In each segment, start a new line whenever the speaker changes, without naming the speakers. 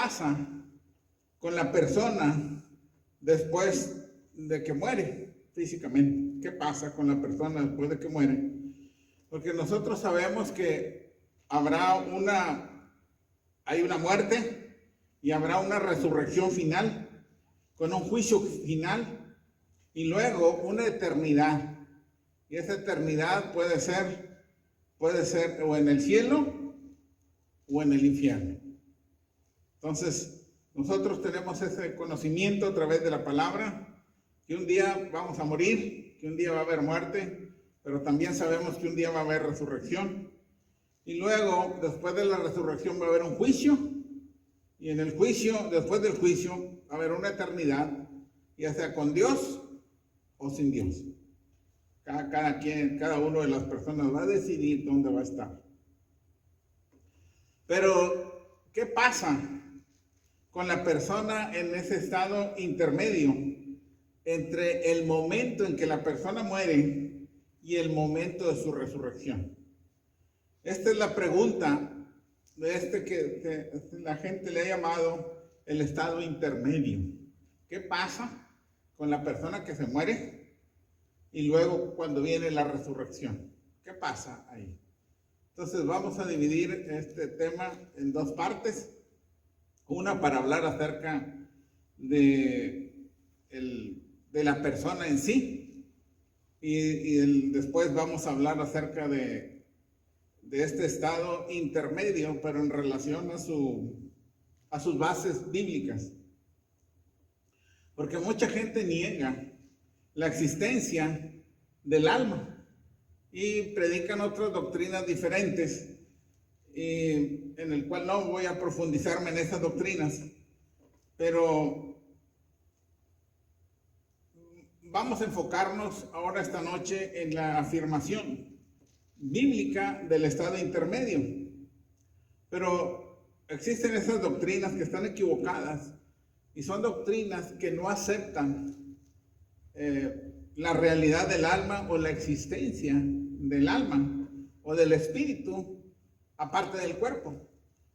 pasa con la persona después de que muere físicamente? ¿Qué pasa con la persona después de que muere? Porque nosotros sabemos que hay una muerte y habrá una resurrección final, con un juicio final y luego una eternidad. Y esa eternidad puede ser o en el cielo o en el infierno. Entonces, nosotros tenemos ese conocimiento a través de la palabra, que un día vamos a morir, que un día va a haber muerte, pero también sabemos que un día va a haber resurrección. Y luego, después de la resurrección, va a haber un juicio. Y en el juicio, después del juicio, va a haber una eternidad, ya sea con Dios o sin Dios. Cada uno de las personas va a decidir dónde va a estar. Pero, ¿qué pasa con la persona en ese estado intermedio entre el momento en que la persona muere y el momento de su resurrección? Esta es la pregunta de que la gente le ha llamado el estado intermedio. ¿Qué pasa con la persona que se muere y luego cuando viene la resurrección? ¿Qué pasa ahí? Entonces vamos a dividir este tema en dos partes. Una para hablar acerca de la persona en sí y después vamos a hablar acerca de este estado intermedio, pero en relación a sus bases bíblicas. Porque mucha gente niega la existencia del alma y predican otras doctrinas diferentes, en el cual no voy a profundizarme en esas doctrinas, pero vamos a enfocarnos ahora esta noche en la afirmación bíblica del estado intermedio. Pero existen esas doctrinas que están equivocadas y son doctrinas que no aceptan la realidad del alma o la existencia del alma o del espíritu aparte del cuerpo.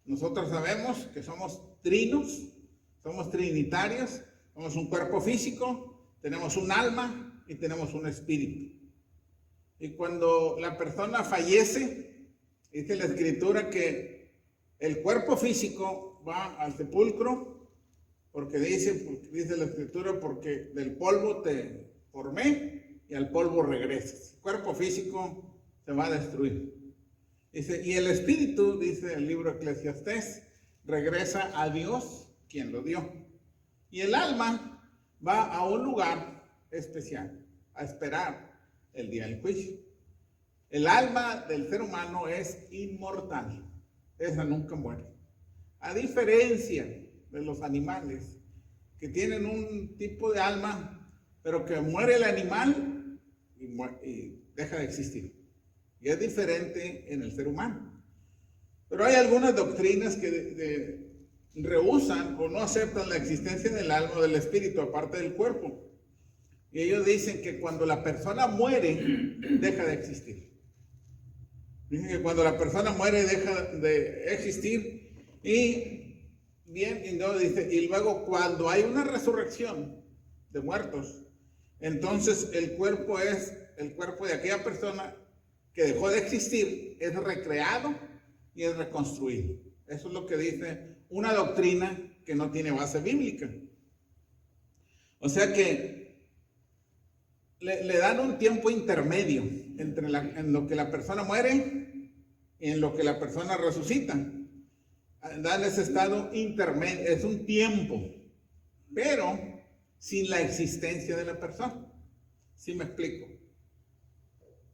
Nosotros sabemos que somos trinos, somos trinitarios, somos un cuerpo físico, tenemos un alma y tenemos un espíritu. Y cuando la persona fallece, dice la escritura que el cuerpo físico va al sepulcro, porque dice la escritura, porque del polvo te formé y al polvo regresas. El cuerpo físico se va a destruir. Dice, y el espíritu, dice el libro Eclesiastés, regresa a Dios, quien lo dio. Y el alma va a un lugar especial, a esperar el día del juicio. El alma del ser humano es inmortal, esa nunca muere. A diferencia de los animales, que tienen un tipo de alma, pero que muere el animal y deja de existir. Y es diferente en el ser humano. Pero hay algunas doctrinas que rehúsan o no aceptan la existencia del alma o del espíritu aparte del cuerpo. Y ellos dicen que cuando la persona muere, deja de existir. Dicen que cuando la persona muere, deja de existir. Y luego cuando hay una resurrección de muertos, entonces el cuerpo de aquella persona que dejó de existir, es recreado y es reconstruido. Eso es lo que dice una doctrina que no tiene base bíblica. O sea que le dan un tiempo intermedio entre en lo que la persona muere y en lo que la persona resucita. Dan ese estado intermedio, es un tiempo, pero sin la existencia de la persona. ¿Sí me explico?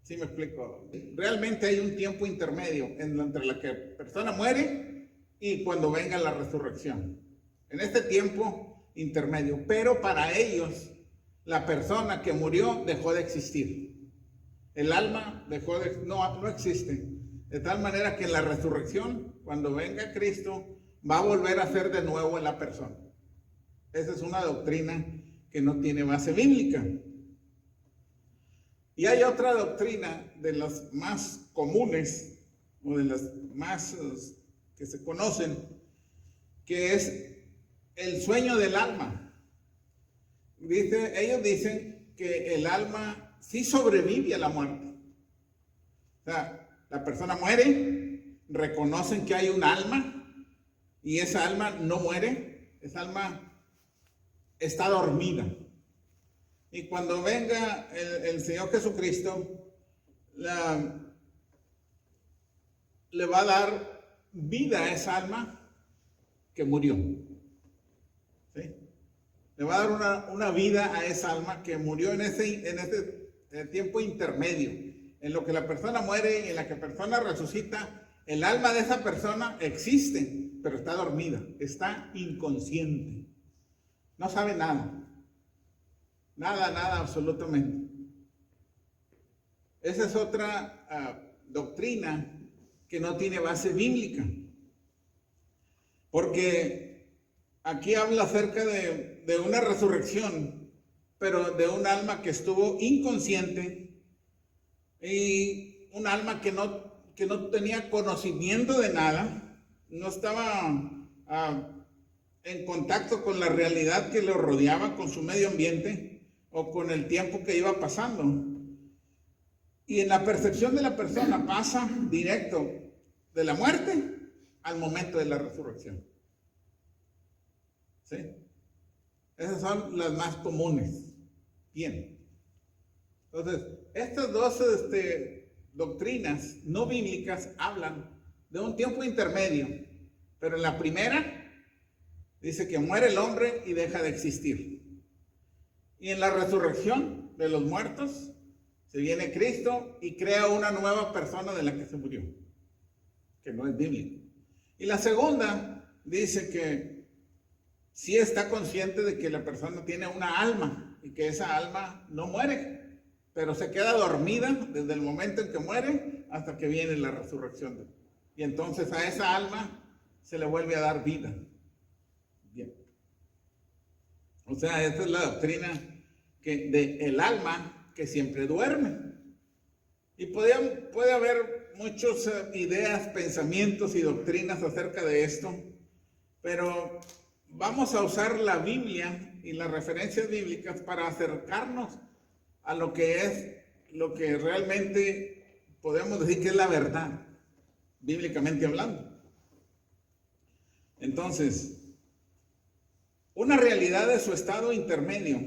¿Sí me explico? Realmente hay un tiempo intermedio entre la que la persona muere y cuando venga la resurrección. En este tiempo intermedio, pero para ellos la persona que murió dejó de existir. El alma no existe. De tal manera que en la resurrección, cuando venga Cristo, va a volver a ser de nuevo en la persona. Esa es una doctrina que no tiene base bíblica. Y hay otra doctrina de las más comunes, o de las más que se conocen, que es el sueño del alma. Ellos dicen que el alma sí sobrevive a la muerte. O sea, la persona muere, reconocen que hay un alma y esa alma no muere, esa alma está dormida. Y cuando venga el Señor Jesucristo, le va a dar vida a esa alma que murió. ¿Sí? Le va a dar una vida a esa alma que murió en ese tiempo intermedio, en lo que la persona muere y en la que la persona resucita. El alma de esa persona existe, pero está dormida, está inconsciente, no sabe nada. Nada, absolutamente. Esa es otra doctrina que no tiene base bíblica. Porque aquí habla acerca de una resurrección, pero de un alma que estuvo inconsciente y un alma que no tenía conocimiento de nada, no estaba en contacto con la realidad que lo rodeaba, con su medio ambiente o con el tiempo que iba pasando. Y en la percepción de la persona pasa directo de la muerte al momento de la resurrección. ¿Sí? Esas son las más comunes. Bien. Entonces, estas dos doctrinas no bíblicas hablan de un tiempo intermedio, pero en la primera dice que muere el hombre y deja de existir. Y en la resurrección de los muertos se viene Cristo y crea una nueva persona de la que se murió, que no es bíblico. Y la segunda dice que sí está consciente de que la persona tiene una alma y que esa alma no muere, pero se queda dormida desde el momento en que muere hasta que viene la resurrección. Y entonces a esa alma se le vuelve a dar vida. Bien. O sea, esta es la doctrina del alma que siempre duerme. Y puede haber muchas ideas, pensamientos y doctrinas acerca de esto, pero vamos a usar la Biblia y las referencias bíblicas para acercarnos a lo que realmente podemos decir que es la verdad, bíblicamente hablando. Entonces, una realidad de su estado intermedio,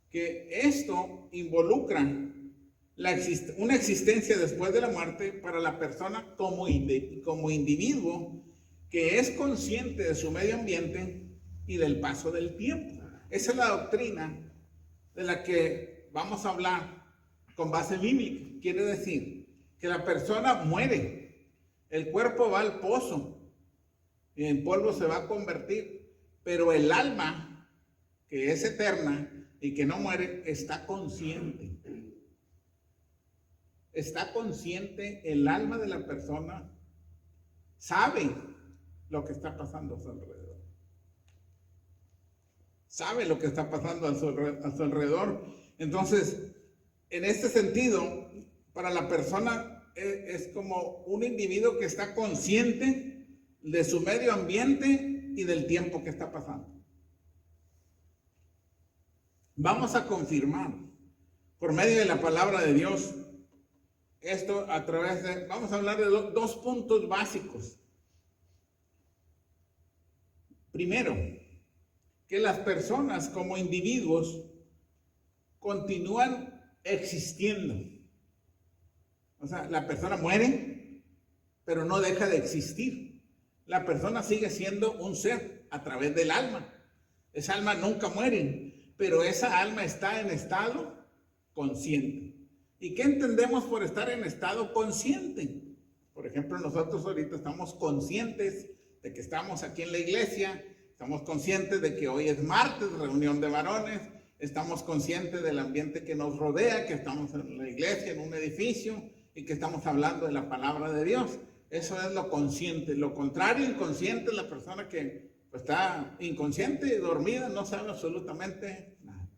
que esto involucra una existencia después de la muerte para la persona como individuo que es consciente de su medio ambiente y del paso del tiempo. Esa es la doctrina de la que vamos a hablar con base bíblica. Quiere decir que la persona muere, el cuerpo va al pozo y en polvo se va a convertir, pero el alma, que es eterna y que no muere, está consciente. Está consciente, el alma de la persona sabe lo que está pasando a su alrededor. Sabe lo que está pasando a su alrededor. Entonces, en este sentido, para la persona es como un individuo que está consciente de su medio ambiente y del tiempo que está pasando. Vamos a confirmar por medio de la palabra de Dios esto vamos a hablar de dos puntos básicos. Primero, que las personas como individuos continúan existiendo. O sea, la persona muere, pero no deja de existir. La persona sigue siendo un ser a través del alma. Esa alma nunca muere, pero esa alma está en estado consciente. ¿Y qué entendemos por estar en estado consciente? Por ejemplo, nosotros ahorita estamos conscientes de que estamos aquí en la iglesia, estamos conscientes de que hoy es martes, reunión de varones, estamos conscientes del ambiente que nos rodea, que estamos en la iglesia, en un edificio, y que estamos hablando de la palabra de Dios. Eso es lo consciente. Lo contrario, inconsciente, es la persona que está inconsciente, dormida, no sabe absolutamente nada.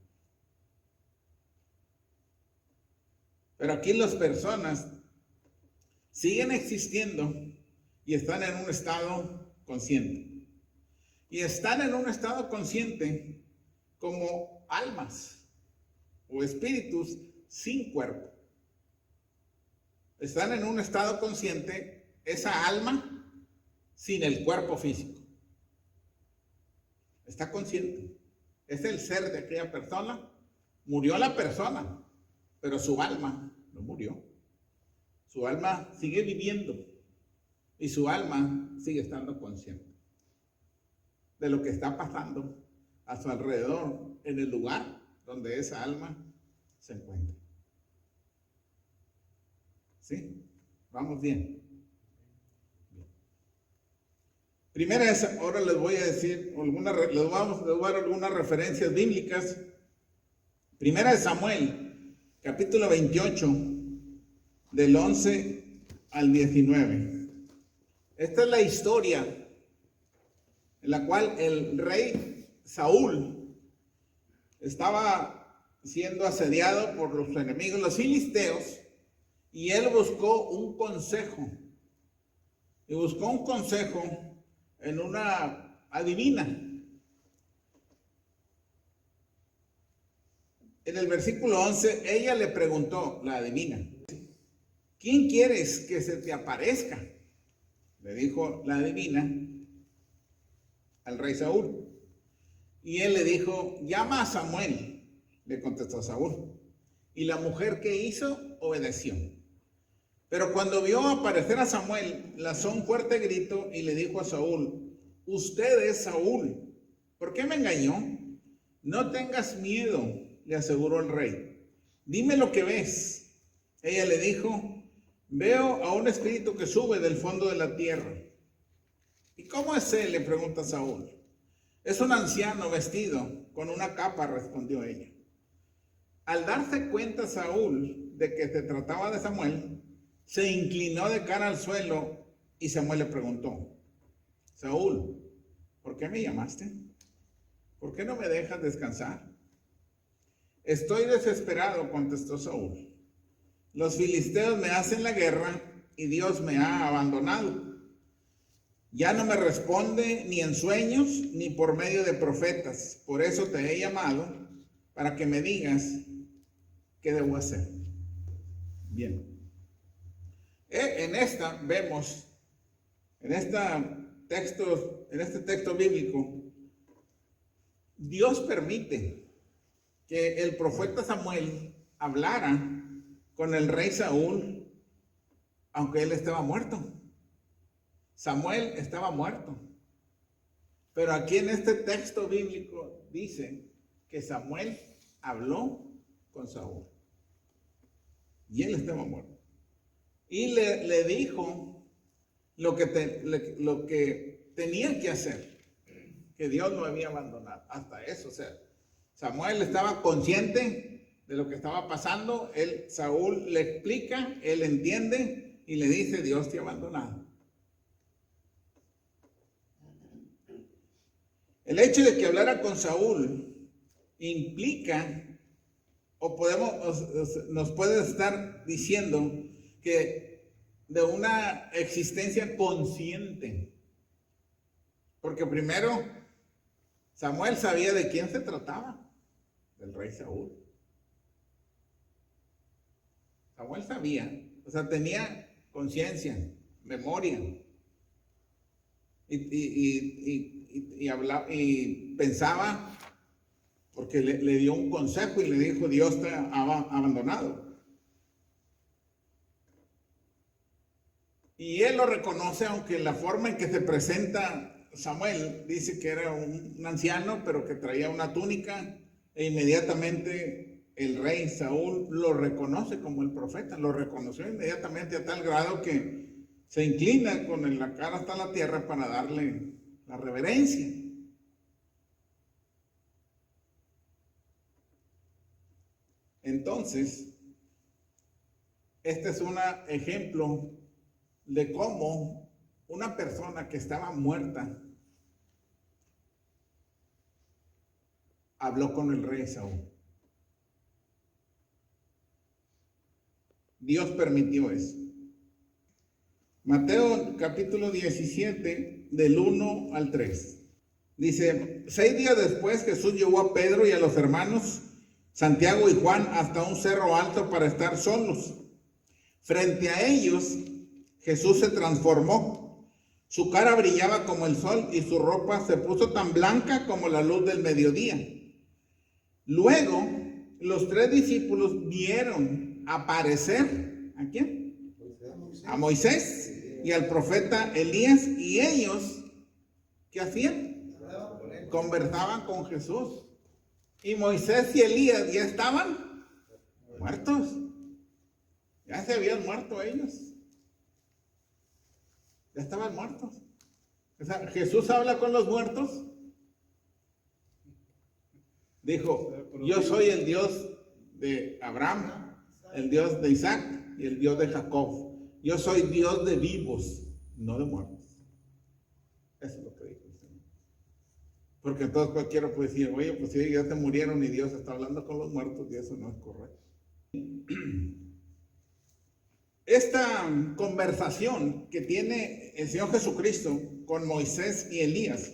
Pero aquí las personas siguen existiendo y están en un estado consciente. y están en un estado consciente como almas o espíritus sin cuerpo. Están en un estado consciente, esa alma, sin el cuerpo físico. Está consciente. Es el ser de aquella persona. Murió la persona, pero su alma no murió. Su alma sigue viviendo y su alma sigue estando consciente de lo que está pasando a su alrededor en el lugar donde esa alma se encuentra. ¿Sí? ¿Vamos bien? Primera es, ahora les voy a decir, les voy a dar algunas referencias bíblicas. Primera de Samuel, capítulo 28, del 11 al 19. Esta es la historia en la cual el rey Saúl estaba siendo asediado por los enemigos, los filisteos, y él buscó un consejo. Y buscó un consejo en una adivina. En el versículo 11, ella le preguntó, la adivina, ¿quién quieres que se te aparezca? Le dijo la adivina al rey Saúl. Y él le dijo, llama a Samuel, le contestó Saúl. Y la mujer que hizo, obedeció. Pero cuando vio aparecer a Samuel, lanzó un fuerte grito y le dijo a Saúl, usted es Saúl, ¿por qué me engañó? No tengas miedo, le aseguró el rey. Dime lo que ves. Ella le dijo, veo a un espíritu que sube del fondo de la tierra. ¿Y cómo es él?, le pregunta Saúl. Es un anciano vestido con una capa, respondió ella. Al darse cuenta Saúl de que se trataba de Samuel, se inclinó de cara al suelo y Samuel le preguntó, Saúl, ¿por qué me llamaste? ¿Por qué no me dejas descansar? Estoy desesperado, contestó Saúl. Los filisteos me hacen la guerra y Dios me ha abandonado. Ya no me responde ni en sueños ni por medio de profetas. Por eso te he llamado para que me digas qué debo hacer. Bien. En esta vemos, en este texto bíblico, Dios permite que el profeta Samuel hablara con el rey Saúl, aunque él estaba muerto. Samuel estaba muerto. Pero aquí en este texto bíblico dice que Samuel habló con Saúl. Y él estaba muerto. Y le dijo lo que tenía que hacer, que Dios lo había abandonado. Hasta eso, o sea, Samuel estaba consciente de lo que estaba pasando. Saúl le explica, él entiende y le dice, Dios te ha abandonado. El hecho de que hablara con Saúl implica, nos puede estar diciendo que de una existencia consciente. Porque primero, Samuel sabía de quién se trataba, del rey Saúl. Samuel sabía, o sea, tenía conciencia, memoria. Y hablaba y pensaba, porque le dio un consejo y le dijo, Dios te ha abandonado. Y él lo reconoce, aunque la forma en que se presenta Samuel dice que era un anciano, pero que traía una túnica, e inmediatamente el rey Saúl lo reconoce como el profeta, lo reconoció inmediatamente a tal grado que se inclina con la cara hasta la tierra para darle la reverencia. Entonces, este es un ejemplo de cómo una persona que estaba muerta habló con el rey Saúl. Dios permitió eso. Mateo capítulo 17, del 1 al 3. Dice, 6 días después Jesús llevó a Pedro y a los hermanos Santiago y Juan hasta un cerro alto para estar solos. Frente a ellos, Jesús se transformó. Su cara brillaba como el sol y su ropa se puso tan blanca como la luz del mediodía. Luego, los 3 discípulos vieron aparecer, ¿a quién? A Moisés y al profeta Elías, y ellos, ¿qué hacían? Conversaban con Jesús. Y Moisés y Elías ya estaban muertos. Ya se habían muerto ellos. Ya estaban muertos. O sea, Jesús habla con los muertos. Dijo, yo soy el Dios de Abraham, el Dios de Isaac y el Dios de Jacob. Yo soy Dios de vivos, no de muertos. Eso es lo que dijo el Señor. Porque entonces cualquiera puede decir, oye, pues si ya se murieron y Dios está hablando con los muertos, y eso no es correcto. Esta conversación que tiene el Señor Jesucristo con Moisés y Elías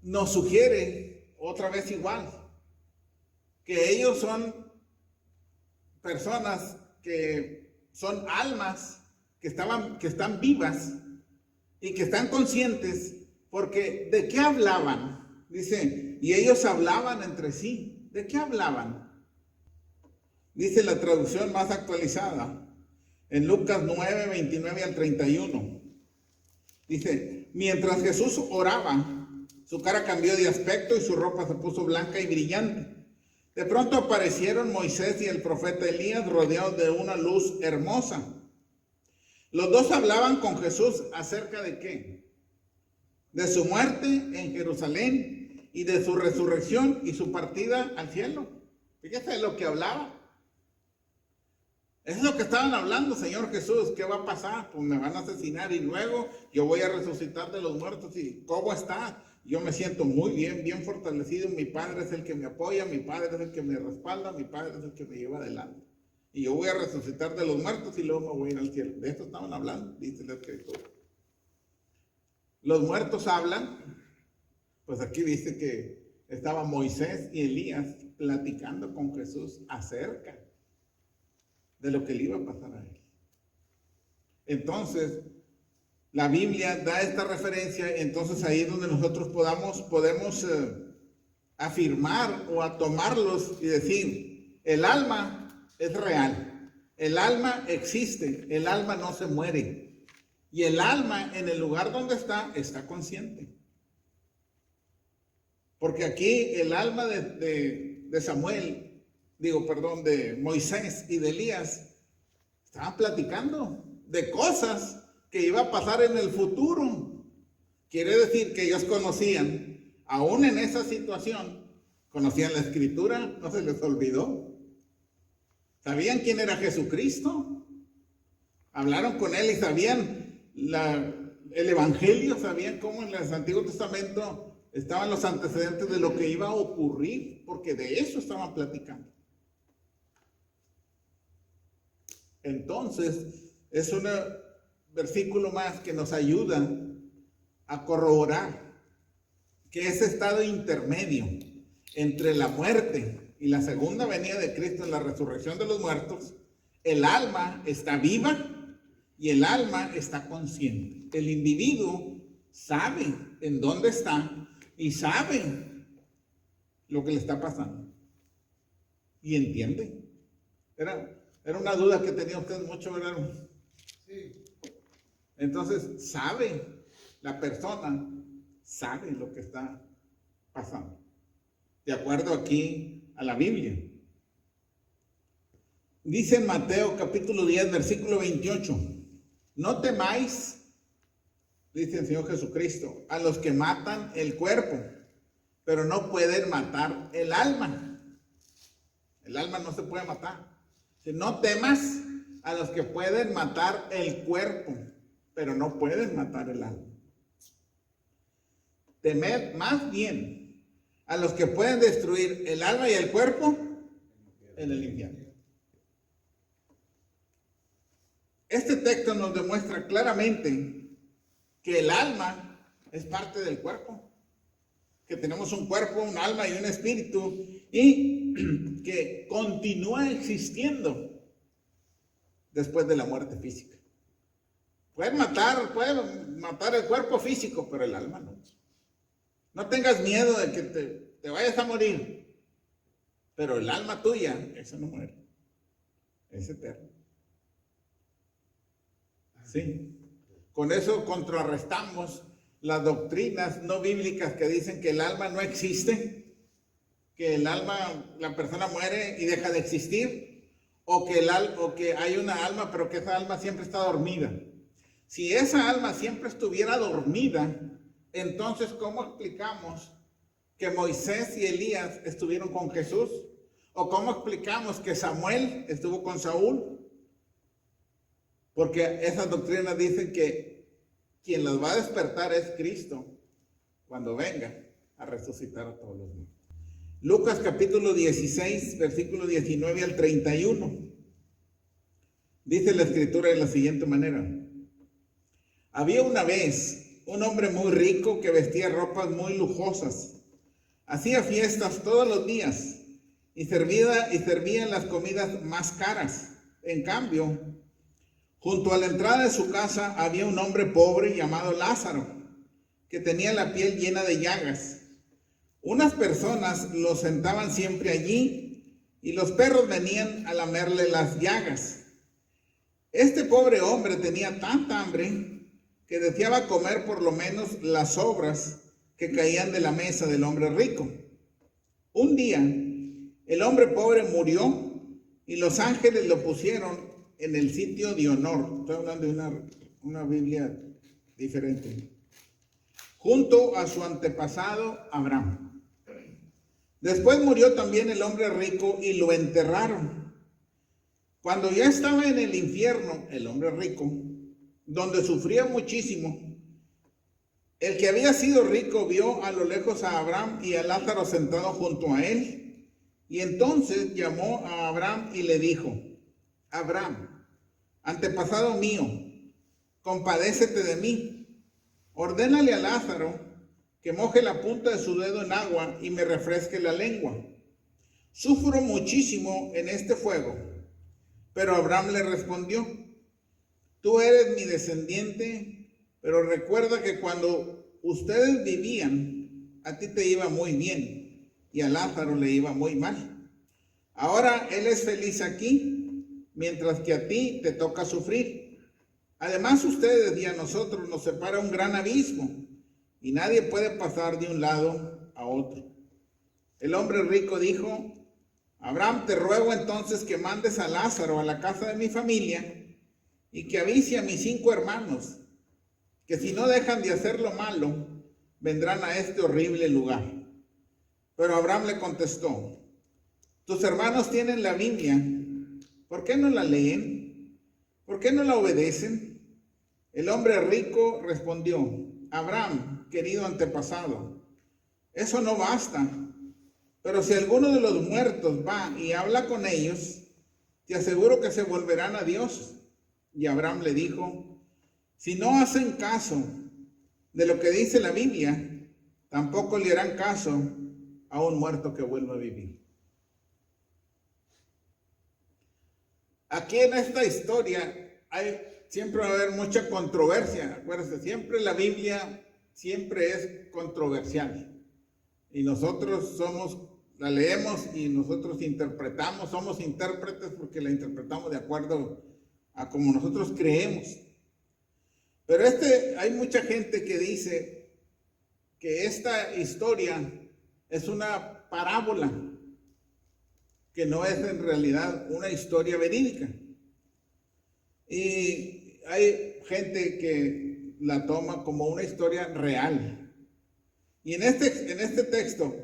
nos sugiere otra vez igual, que ellos son personas que son almas que están vivas y que están conscientes, porque ¿de qué hablaban? Dice, y ellos hablaban entre sí. ¿De qué hablaban? Dice la traducción más actualizada, en Lucas 9, 29 al 31. Dice, mientras Jesús oraba, su cara cambió de aspecto y su ropa se puso blanca y brillante. De pronto aparecieron Moisés y el profeta Elías rodeados de una luz hermosa. Los dos hablaban con Jesús acerca de ¿qué? De su muerte en Jerusalén y de su resurrección y su partida al cielo. Fíjate lo que hablaba. Eso es lo que estaban hablando, Señor Jesús. ¿Qué va a pasar? Pues me van a asesinar y luego yo voy a resucitar de los muertos. ¿Y cómo está? Yo me siento muy bien, bien fortalecido. Mi Padre es el que me apoya, mi Padre es el que me respalda, mi Padre es el que me lleva adelante. Y yo voy a resucitar de los muertos y luego me voy a ir al cielo. De esto estaban hablando, dice la Escritura. Los muertos hablan. Pues aquí dice que estaba Moisés y Elías platicando con Jesús acerca de lo que le iba a pasar a él. Entonces, la Biblia da esta referencia, entonces ahí es donde nosotros podemos afirmar o a tomarlos y decir, el alma es real, el alma existe, el alma no se muere, y el alma en el lugar donde está consciente. Porque aquí el alma de Moisés y de Elías estaban platicando de cosas que iba a pasar en el futuro. Quiere decir que ellos conocían, aún en esa situación, conocían la Escritura, no se les olvidó. ¿Sabían quién era Jesucristo? Hablaron con él y sabían el Evangelio, sabían cómo en el Antiguo Testamento estaban los antecedentes de lo que iba a ocurrir, porque de eso estaban platicando. Entonces, es un versículo más que nos ayuda a corroborar que ese estado intermedio entre la muerte y la segunda venida de Cristo en la resurrección de los muertos, el alma está viva y el alma está consciente. El individuo sabe en dónde está y sabe lo que le está pasando y entiende. Era una duda que tenía usted mucho, ¿verdad? Sí. Entonces, la persona sabe lo que está pasando, de acuerdo aquí a la Biblia. Dice en Mateo capítulo 10, versículo 28, no temáis, dice el Señor Jesucristo, a los que matan el cuerpo, pero no pueden matar el alma. El alma no se puede matar. No temas a los que pueden matar el cuerpo, pero no pueden matar el alma. Temed más bien a los que pueden destruir el alma y el cuerpo en el infierno. Este texto nos demuestra claramente que el alma es parte del cuerpo, que tenemos un cuerpo, un alma y un espíritu, y que continúa existiendo después de la muerte física. Pueden matar el cuerpo físico, pero el alma no. No tengas miedo de que te vayas a morir, pero el alma tuya, esa no muere, es eterno. Sí. Con eso contrarrestamos las doctrinas no bíblicas que dicen que el alma no existe, que el alma, la persona muere y deja de existir, o que hay una alma, pero que esa alma siempre está dormida. Si esa alma siempre estuviera dormida, entonces ¿cómo explicamos que Moisés y Elías estuvieron con Jesús? ¿O cómo explicamos que Samuel estuvo con Saúl? Porque esas doctrinas dicen que quien las va a despertar es Cristo cuando venga a resucitar a todos los muertos. Lucas capítulo 16, versículo 19 al 31. Dice la escritura de la siguiente manera. Había una vez un hombre muy rico que vestía ropas muy lujosas. Hacía fiestas todos los días y servía las comidas más caras. En cambio, junto a la entrada de su casa había un hombre pobre llamado Lázaro, que tenía la piel llena de llagas. Unas personas lo sentaban siempre allí y los perros venían a lamerle las llagas. Este pobre hombre tenía tanta hambre que deseaba comer por lo menos las sobras que caían de la mesa del hombre rico. Un día, el hombre pobre murió y los ángeles lo pusieron en el sitio de honor. Estoy hablando de una Biblia diferente. Junto a su antepasado Abraham. Después murió también el hombre rico y lo enterraron. Cuando ya estaba en el infierno, el hombre rico, donde sufría muchísimo, el que había sido rico vio a lo lejos a Abraham y a Lázaro sentado junto a él. Y entonces llamó a Abraham y le dijo: Abraham, antepasado mío, compadécete de mí. Ordénale a Lázaro que moje la punta de su dedo en agua y me refresque la lengua. Sufro muchísimo en este fuego. Pero Abraham le respondió: tú eres mi descendiente, pero recuerda que cuando ustedes vivían, a ti te iba muy bien y a Lázaro le iba muy mal. Ahora él es feliz aquí, mientras que a ti te toca sufrir. Además, ustedes y a nosotros nos separa un gran abismo y nadie puede pasar de un lado a otro. El hombre rico dijo: Abraham, te ruego entonces que mandes a Lázaro a la casa de mi familia y que avise a mis 5 hermanos, que si no dejan de hacer lo malo, vendrán a este horrible lugar. Pero Abraham le contestó: tus hermanos tienen la Biblia, ¿por qué no la leen? ¿Por qué no la obedecen? El hombre rico respondió: Abraham, querido antepasado, eso no basta. Pero si alguno de los muertos va y habla con ellos, te aseguro que se volverán a Dios. Y Abraham le dijo: si no hacen caso de lo que dice la Biblia, tampoco le harán caso a un muerto que vuelva a vivir. Aquí en esta historia siempre va a haber mucha controversia. Acuérdense, siempre la Biblia siempre es controversial. Y nosotros la leemos y nosotros interpretamos, somos intérpretes porque la interpretamos de acuerdo a como nosotros creemos. Pero hay mucha gente que dice que esta historia es una parábola, que no es en realidad una historia verídica. Y hay gente que la toma como una historia real. Y en este texto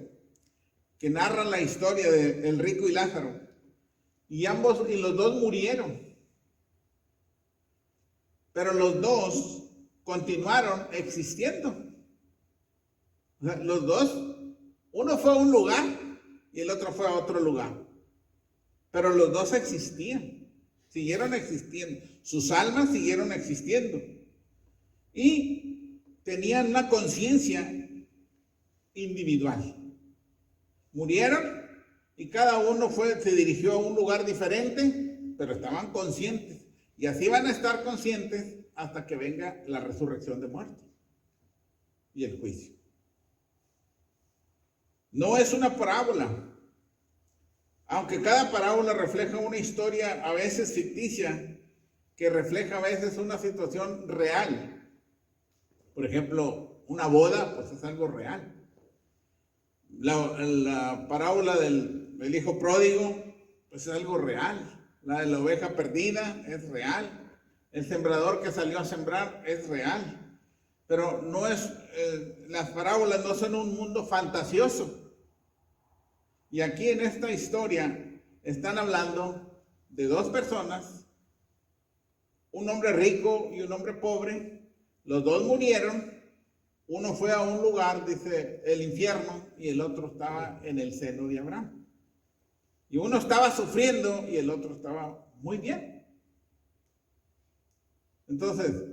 que narra la historia del rico y Lázaro, y los dos murieron, pero los dos continuaron existiendo. O sea, los dos, uno fue a un lugar y el otro fue a otro lugar, pero los dos existían, siguieron existiendo, sus almas siguieron existiendo. Y tenían una conciencia individual. Murieron y cada uno se dirigió a un lugar diferente, pero estaban conscientes. Y así van a estar conscientes hasta que venga la resurrección de muertos y el juicio. No es una parábola, aunque cada parábola refleja una historia a veces ficticia, que refleja a veces una situación real. Por ejemplo, una boda, pues es algo real. La parábola del hijo pródigo, pues es algo real. La de la oveja perdida es real. El sembrador que salió a sembrar es real. Pero no es, las parábolas no son un mundo fantasioso. Y aquí en esta historia están hablando de dos personas, un hombre rico y un hombre pobre. Los dos murieron. Uno fue a un lugar, dice, el infierno, y el otro estaba en el seno de Abraham. Y uno estaba sufriendo y el otro estaba muy bien. Entonces,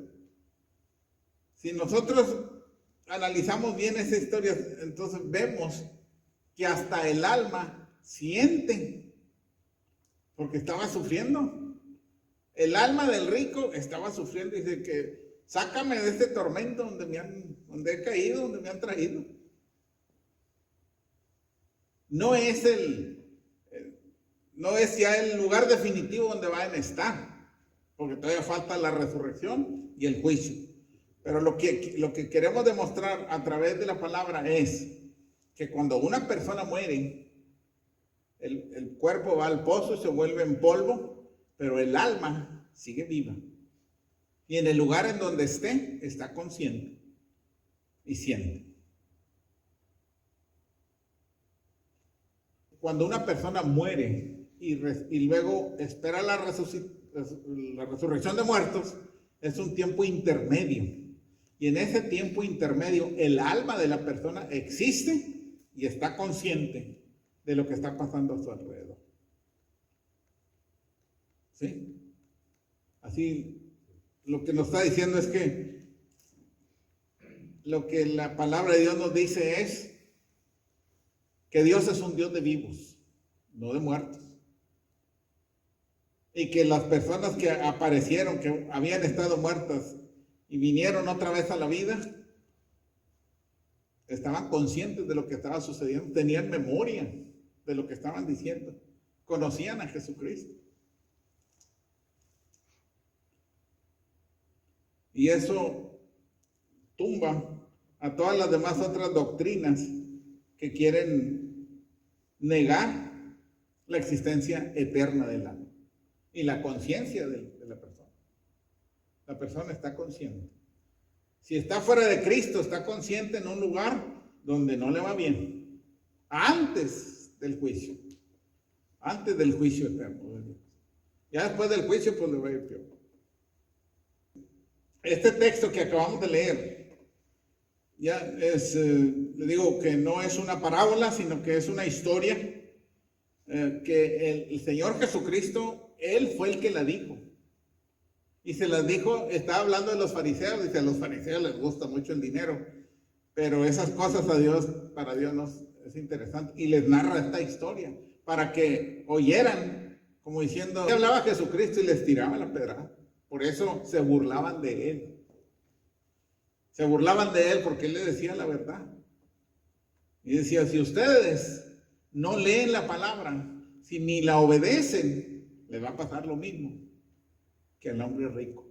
si nosotros analizamos bien esa historia, entonces vemos que hasta el alma siente, porque estaba sufriendo. El alma del rico estaba sufriendo y dice que sácame de este tormento donde he caído, donde me han traído. No es ya el lugar definitivo donde van a estar, porque todavía falta la resurrección y el juicio. Pero lo que queremos demostrar a través de la palabra es que cuando una persona muere, el cuerpo va al pozo y se vuelve en polvo, pero el alma sigue viva. Y en el lugar en donde esté, está consciente y siente. Cuando una persona muere y luego espera la resurrección de muertos, es un tiempo intermedio. Y en ese tiempo intermedio, el alma de la persona existe y está consciente de lo que está pasando a su alrededor. ¿Sí? Así, lo que nos está diciendo es que lo que la palabra de Dios nos dice es que Dios es un Dios de vivos, no de muertos. Y que las personas que aparecieron, que habían estado muertas y vinieron otra vez a la vida, estaban conscientes de lo que estaba sucediendo, tenían memoria de lo que estaban diciendo, conocían a Jesucristo. Y eso tumba a todas las demás otras doctrinas que quieren negar la existencia eterna del alma y la conciencia de la persona. La persona está consciente. Si está fuera de Cristo, está consciente en un lugar donde no le va bien, antes del juicio eterno de Dios. Ya después del juicio, pues le va a ir peor. Este texto que acabamos de leer, ya es, le digo que no es una parábola, sino que es una historia que el Señor Jesucristo, Él fue el que la dijo. Y se las dijo, estaba hablando de los fariseos, dice, a los fariseos les gusta mucho el dinero, pero esas cosas para Dios no es interesante. Y les narra esta historia para que oyeran, como diciendo, hablaba Jesucristo y les tiraba la pedrada. Por eso se burlaban de Él. Se burlaban de Él porque Él les decía la verdad. Y decía, si ustedes no leen la palabra, si ni la obedecen, les va a pasar lo mismo que al hombre rico.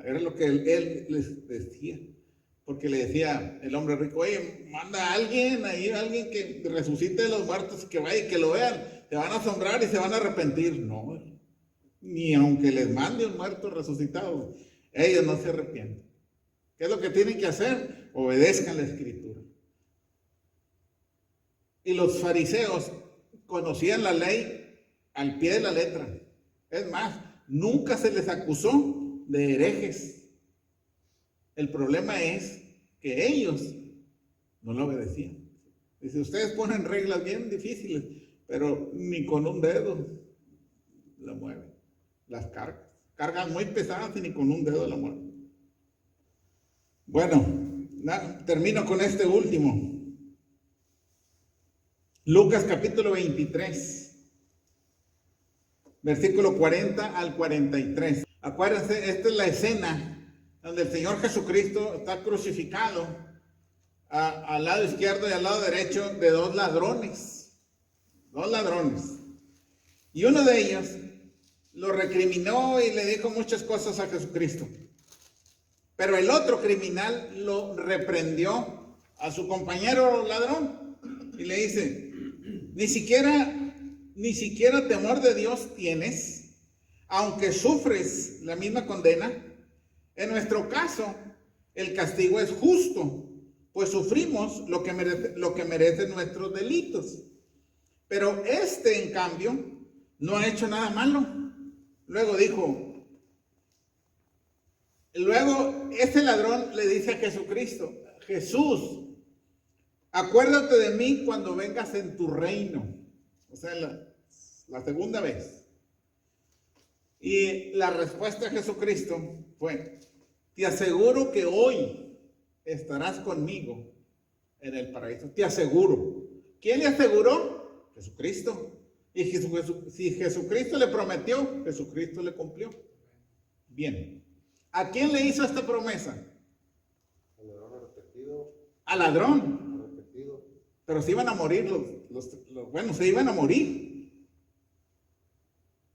Era lo que él les decía. Porque le decía el hombre rico, oye, manda a alguien que resucite de los muertos, que vaya y que lo vean. Se van a asombrar y se van a arrepentir. No, ni aunque les mande un muerto resucitado, ellos no se arrepienten. ¿Qué es lo que tienen que hacer? Obedezcan la escritura. Y los fariseos conocían la ley al pie de la letra. Es más, nunca se les acusó de herejes. El problema es que ellos no lo obedecían. Dice, ustedes ponen reglas bien difíciles, pero ni con un dedo la mueven. Las cargas muy pesadas y ni con un dedo la mueven. Bueno, termino con este último. Lucas capítulo 23, versículo 40 al 43. Acuérdense, esta es la escena donde el Señor Jesucristo está crucificado al lado izquierdo y al lado derecho de dos ladrones. Dos ladrones. Y uno de ellos lo recriminó y le dijo muchas cosas a Jesucristo. Pero el otro criminal lo reprendió a su compañero ladrón y le dice, ni siquiera temor de Dios tienes, aunque sufres la misma condena. En nuestro caso, el castigo es justo, pues sufrimos lo que merecen nuestros delitos. Pero en cambio, no ha hecho nada malo. Luego este ladrón le dice a Jesucristo, Jesús, acuérdate de mí cuando vengas en tu reino. O sea, la segunda vez. Y la respuesta de Jesucristo fue, te aseguro que hoy estarás conmigo en el paraíso. Te aseguro. ¿Quién le aseguró? Jesucristo. Y si Jesucristo le prometió, Jesucristo le cumplió. Bien. ¿A quién le hizo esta promesa?
Al ladrón arrepentido.
Al ladrón.
Arrepentido.
Pero se iban a morir se iban a morir.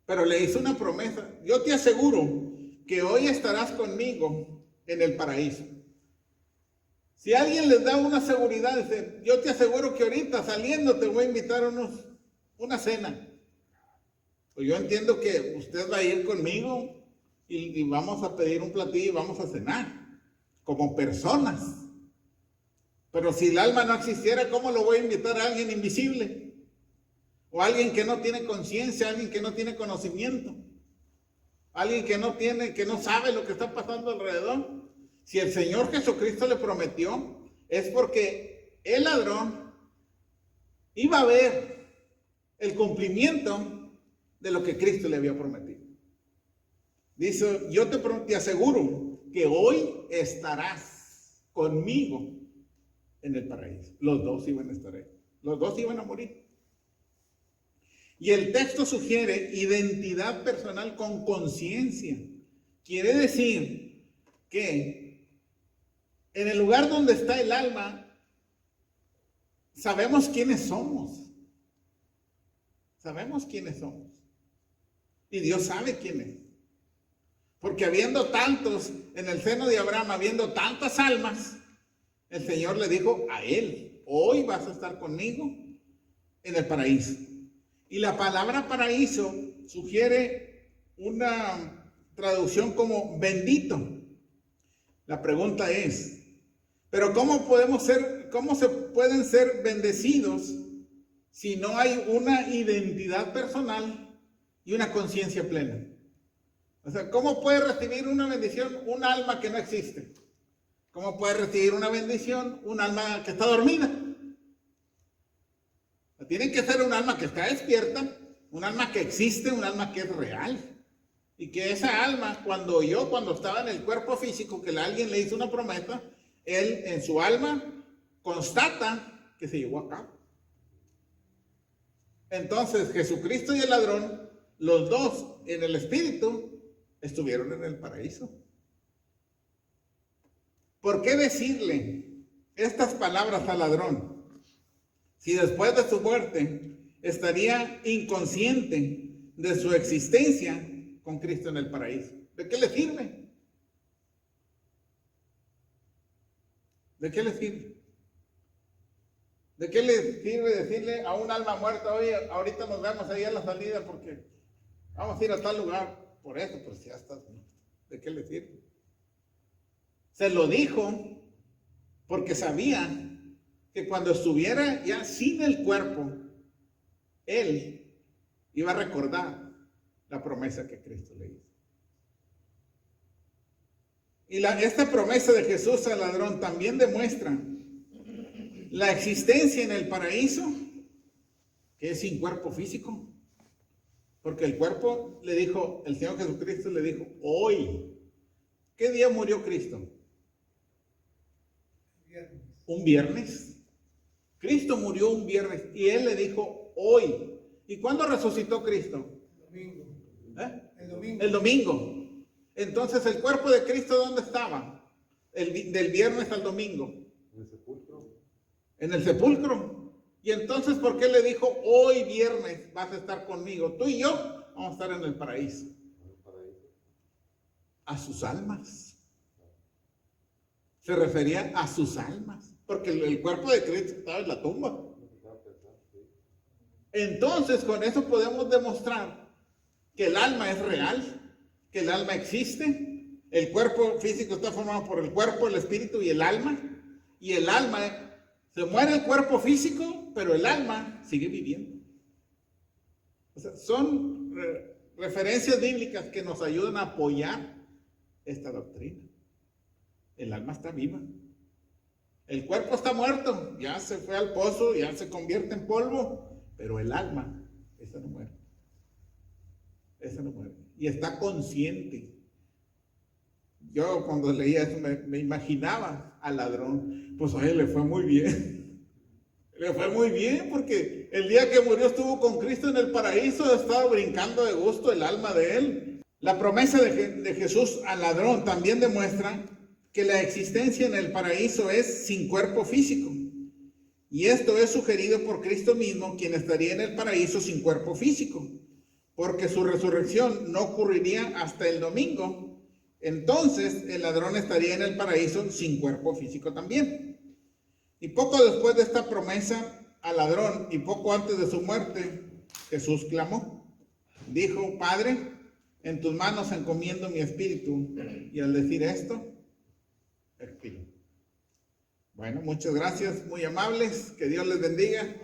Pero le hizo una promesa. Yo te aseguro que hoy estarás conmigo en el paraíso. Si alguien les da una seguridad, dice, yo te aseguro que ahorita saliendo te voy a invitar una cena. Pues yo entiendo que usted va a ir conmigo y vamos a pedir un platillo y vamos a cenar como personas. Pero si el alma no existiera, ¿cómo lo voy a invitar a alguien invisible? O a alguien que no tiene conciencia, alguien que no tiene conocimiento, alguien que no sabe lo que está pasando alrededor. Si el Señor Jesucristo le prometió, es porque el ladrón iba a ver el cumplimiento de lo que Cristo le había prometido. Dice, yo te aseguro que hoy estarás conmigo en el paraíso. Los dos iban a estar ahí. Los dos iban a morir. Y el texto sugiere identidad personal con conciencia. Quiere decir que en el lugar donde está el alma, sabemos quiénes somos. Sabemos quiénes somos. Y Dios sabe quién es. Porque habiendo tantos en el seno de Abraham, habiendo tantas almas, el Señor le dijo a él, hoy vas a estar conmigo en el paraíso. Y la palabra paraíso sugiere una traducción como bendito. La pregunta es, ¿pero cómo se pueden ser bendecidos si no hay una identidad personal y una conciencia plena? O sea, ¿cómo puede recibir una bendición un alma que no existe? ¿Cómo puede recibir una bendición un alma que está dormida? Tiene que ser un alma que está despierta, un alma que existe, un alma que es real. Y que esa alma, cuando estaba en el cuerpo físico, que alguien le hizo una promesa, él en su alma constata que se llevó a cabo. Entonces Jesucristo y el ladrón, los dos en el espíritu, estuvieron en el paraíso. ¿Por qué decirle estas palabras al ladrón si después de su muerte estaría inconsciente de su existencia con Cristo en el paraíso? ¿De qué le sirve? ¿De qué le sirve? ¿De qué le sirve decirle a un alma muerta, oye, ahorita nos vemos ahí a la salida porque vamos a ir a tal lugar? Por eso, pues ya estás muerto. ¿De qué le sirve? Se lo dijo porque sabía que cuando estuviera ya sin el cuerpo, él iba a recordar la promesa que Cristo le hizo. Y esta promesa de Jesús al ladrón también demuestra la existencia en el paraíso, que es sin cuerpo físico. Porque el cuerpo le dijo, el Señor Jesucristo le dijo, hoy, ¿qué día murió Cristo? un viernes. Cristo murió un viernes y Él le dijo hoy. ¿Y cuándo resucitó Cristo?
Domingo.
¿Eh?
El domingo.
El domingo. Entonces, ¿el cuerpo de Cristo dónde estaba? Del viernes al domingo.
En el sepulcro.
En el sepulcro. Y entonces, ¿por qué le dijo hoy viernes vas a estar conmigo? Tú y yo vamos a estar en el paraíso.
En el paraíso.
A sus almas. Se refería a sus almas. Porque el cuerpo de Cristo estaba en la tumba.
Lo que estaba pensando, sí.
Entonces, con eso podemos demostrar que el alma es real, que el alma existe. El cuerpo físico está formado por el cuerpo, el espíritu y el alma. Y el alma, se muere el cuerpo físico, pero el alma sigue viviendo. O sea, son referencias bíblicas que nos ayudan a apoyar esta doctrina. El alma está viva. El cuerpo está muerto, ya se fue al pozo, ya se convierte en polvo, pero el alma, esa no muere. Esa no muere. Y está consciente. Yo cuando leía eso me imaginaba al ladrón, pues a él le fue muy bien. Le fue muy bien porque el día que murió estuvo con Cristo en el paraíso, estaba brincando de gusto el alma de él. La promesa de Jesús al ladrón también demuestra que la existencia en el paraíso es sin cuerpo físico. Y esto es sugerido por Cristo mismo, quien estaría en el paraíso sin cuerpo físico, porque su resurrección no ocurriría hasta el domingo. Entonces el ladrón estaría en el paraíso sin cuerpo físico también. Y poco después de esta promesa al ladrón y poco antes de su muerte, Jesús clamó. Dijo: Padre, en tus manos encomiendo mi espíritu. Y al decir esto, expiró. Bueno, muchas gracias, muy amables, que Dios les bendiga.